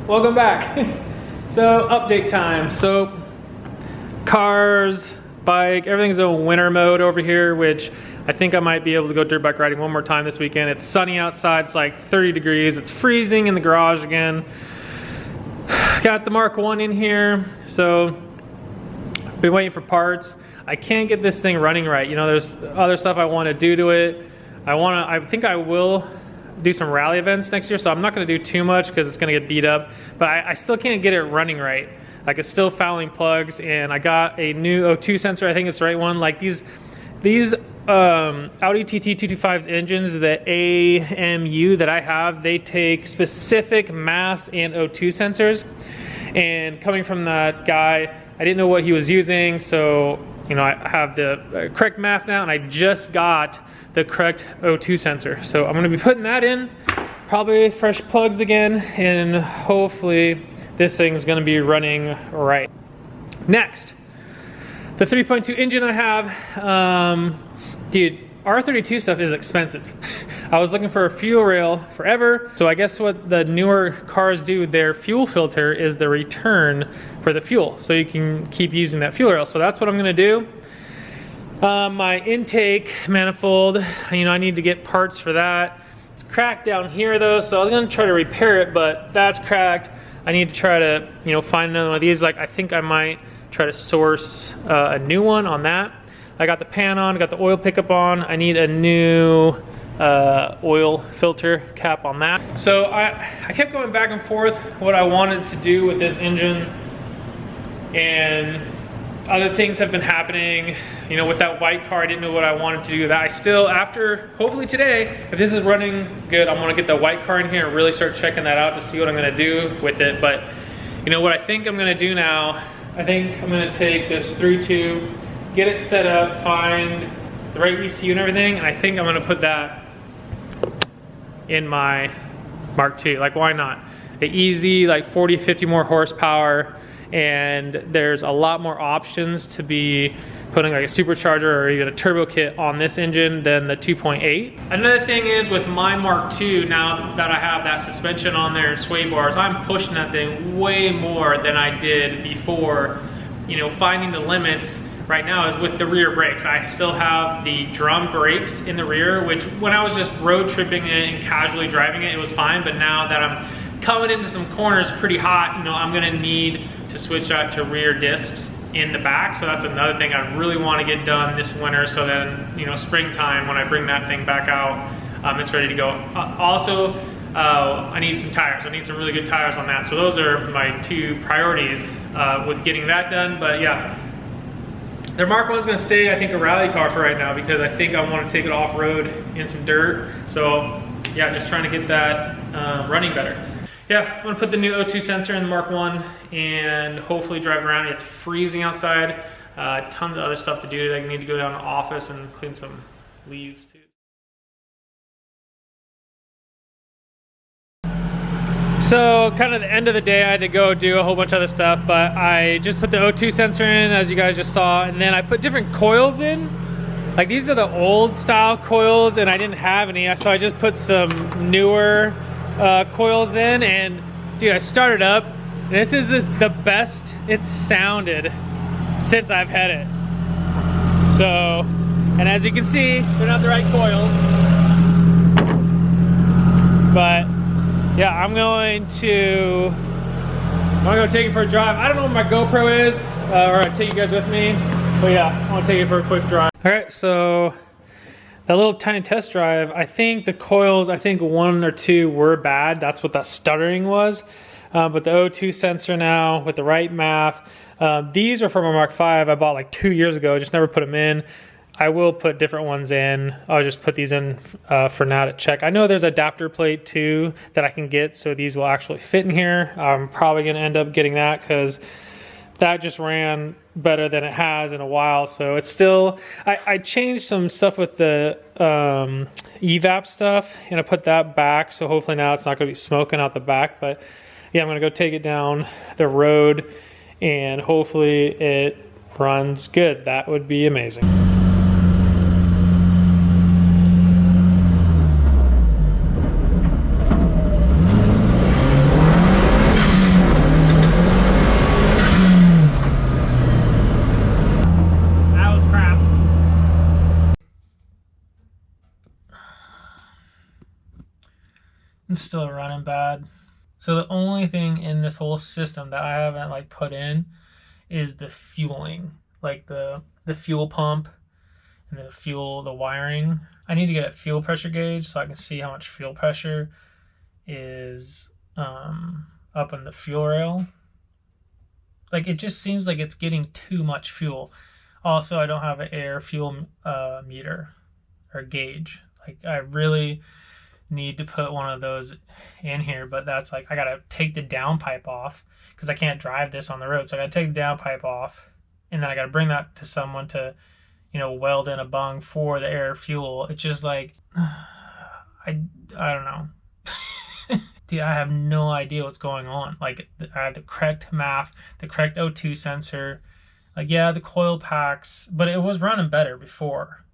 Welcome back. So update time. So cars, bike, everything's in winter mode over here, which I think I might be able to go dirt bike riding one more time this weekend. It's sunny outside, it's like 30 degrees. It's freezing in the garage again. Got the Mark 1 in here, so been waiting for parts. I can't get this thing running right. You know, there's other stuff I want to do to it. I think I will do some rally events next year, so I'm not going to do too much because it's going to get beat up, but I still can't get it running right. Like, it's still fouling plugs, and I got a new O2 sensor. I think it's the right one. Like these Audi TT 225's engines, the AMU that I have, they take specific mass and O2 sensors, and coming from that guy, I didn't know what he was using, so you know, I have the correct math now, and I just got the correct O2 sensor. So I'm going to be putting that in, probably fresh plugs again, and hopefully this thing's going to be running right. Next, the 3.2 engine I have. Dude, R32 stuff is expensive. I was looking for a fuel rail forever, so I guess what the newer cars do, their fuel filter is the return for the fuel, so you can keep using that fuel rail. So that's what I'm going to do. My intake manifold, you know, I need to get parts for that. It's cracked down here though, so I'm going to try to repair it, but that's cracked. I need to try to, you know, find another one of these. Like, I think I might try to source a new one on that. I got the pan on, got the oil pickup on. I need a new oil filter cap on that. So I kept going back and forth what I wanted to do with this engine, and other things have been happening. You know, with that white car, I didn't know what I wanted to do with that. I still, after, hopefully today, if this is running good, I'm gonna get the white car in here and really start checking that out to see what I'm gonna do with it. But you know what I think I'm gonna do now, I think I'm gonna take this 3.2, get it set up, find the right ECU and everything, and I think I'm gonna put that in my Mark II. Like, why not? An easy, like 40, 50 more horsepower, and there's a lot more options to be putting like a supercharger or even a turbo kit on this engine than the 2.8. Another thing is with my Mark II, now that I have that suspension on there and sway bars, I'm pushing that thing way more than I did before. You know, finding the limits right now is with the rear brakes. I still have the drum brakes in the rear, which when I was just road tripping it and casually driving it, it was fine. But now that I'm coming into some corners pretty hot, you know, I'm gonna need to switch out to rear discs in the back. So that's another thing I really want to get done this winter. So then, you know, springtime when I bring that thing back out, it's ready to go. Also, I need some tires. I need some really good tires on that. So those are my two priorities with getting that done. But yeah, the Mark 1's gonna stay, I think, a rally car for right now, because I think I want to take it off-road in some dirt. So yeah, just trying to get that running better. Yeah, I'm gonna put the new O2 sensor in the Mark 1 and hopefully drive around. It's freezing outside. Tons of other stuff to do. I need to go down to the office and clean some leaves too. So kind of the end of the day, I had to go do a whole bunch of other stuff, but I just put the O2 sensor in, as you guys just saw, and then I put different coils in. Like, these are the old style coils, and I didn't have any, so I just put some newer coils in, and dude, I started up. This is the best it's sounded since I've had it. So, and as you can see, they're not the right coils, but yeah, I'm gonna go take it for a drive. I don't know where my GoPro is, or I'll take you guys with me, but yeah, I want to take it for a quick drive. All right, so that little tiny test drive, I think the coils, I think one or two were bad. That's what that stuttering was. But the O2 sensor now with the right math, these are from a Mark V I bought like 2 years ago, just never put them in. I will put different ones in. I'll just put these in for now to check. I know there's an adapter plate too that I can get, so these will actually fit in here. I'm probably gonna end up getting that because that just ran better than it has in a while. So it's still, I changed some stuff with the evap stuff, and I put that back, so hopefully now it's not gonna be smoking out the back. But yeah, I'm gonna go take it down the road and hopefully it runs good. That would be amazing. It's still running bad. So the only thing in this whole system that I haven't like put in is the fueling, like the fuel pump and the wiring. I need to get a fuel pressure gauge so I can see how much fuel pressure is up in the fuel rail. Like, it just seems like it's getting too much fuel. Also, I don't have an air fuel meter or gauge. Like, I really need to put one of those in here, but that's like, I gotta take the downpipe off because I can't drive this on the road. So I gotta take the downpipe off, and then I gotta bring that to someone to, you know, weld in a bung for the air fuel. It's just like, I don't know. Dude, I have no idea what's going on. Like, I have the correct MAF, the correct O2 sensor. Like, yeah, the coil packs, but it was running better before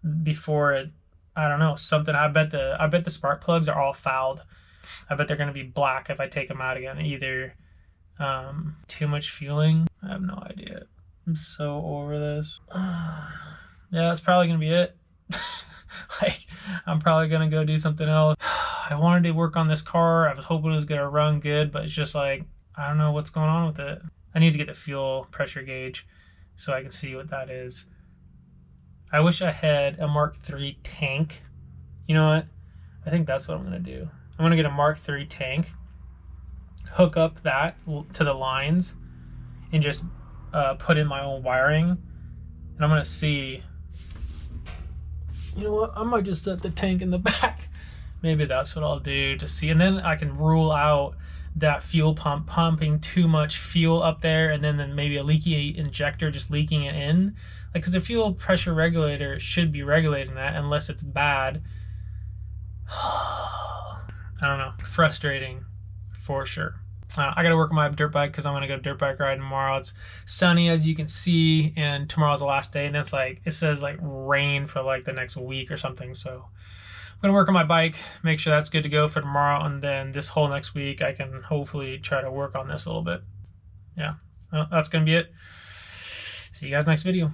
it, I don't know, something. I bet the spark plugs are all fouled. I bet they're gonna be black if I take them out again. Either too much fueling. I have no idea. I'm so over this. Yeah, that's probably gonna be it. Like, I'm probably gonna go do something else. I wanted to work on this car. I was hoping it was gonna run good, but it's just like, I don't know what's going on with it. I need to get the fuel pressure gauge so I can see what that is. I wish I had a Mark III tank. You know what? I think that's what I'm gonna do. I'm gonna get a Mark III tank, hook up that to the lines, and just put in my own wiring. And I'm gonna see, you know what? I might just set the tank in the back. Maybe that's what I'll do to see. And then I can rule out that fuel pump pumping too much fuel up there, and then maybe a leaky injector just leaking it in. Like, because the fuel pressure regulator should be regulating that unless it's bad. I don't know. Frustrating for sure. I gotta work on my dirt bike because I'm gonna go dirt bike riding tomorrow. It's sunny, as you can see, and tomorrow's the last day, and it's like, it says like rain for like the next week or something. So I'm gonna work on my bike, make sure that's good to go for tomorrow, and then this whole next week I can hopefully try to work on this a little bit. Yeah, well, that's gonna be it. See you guys next video.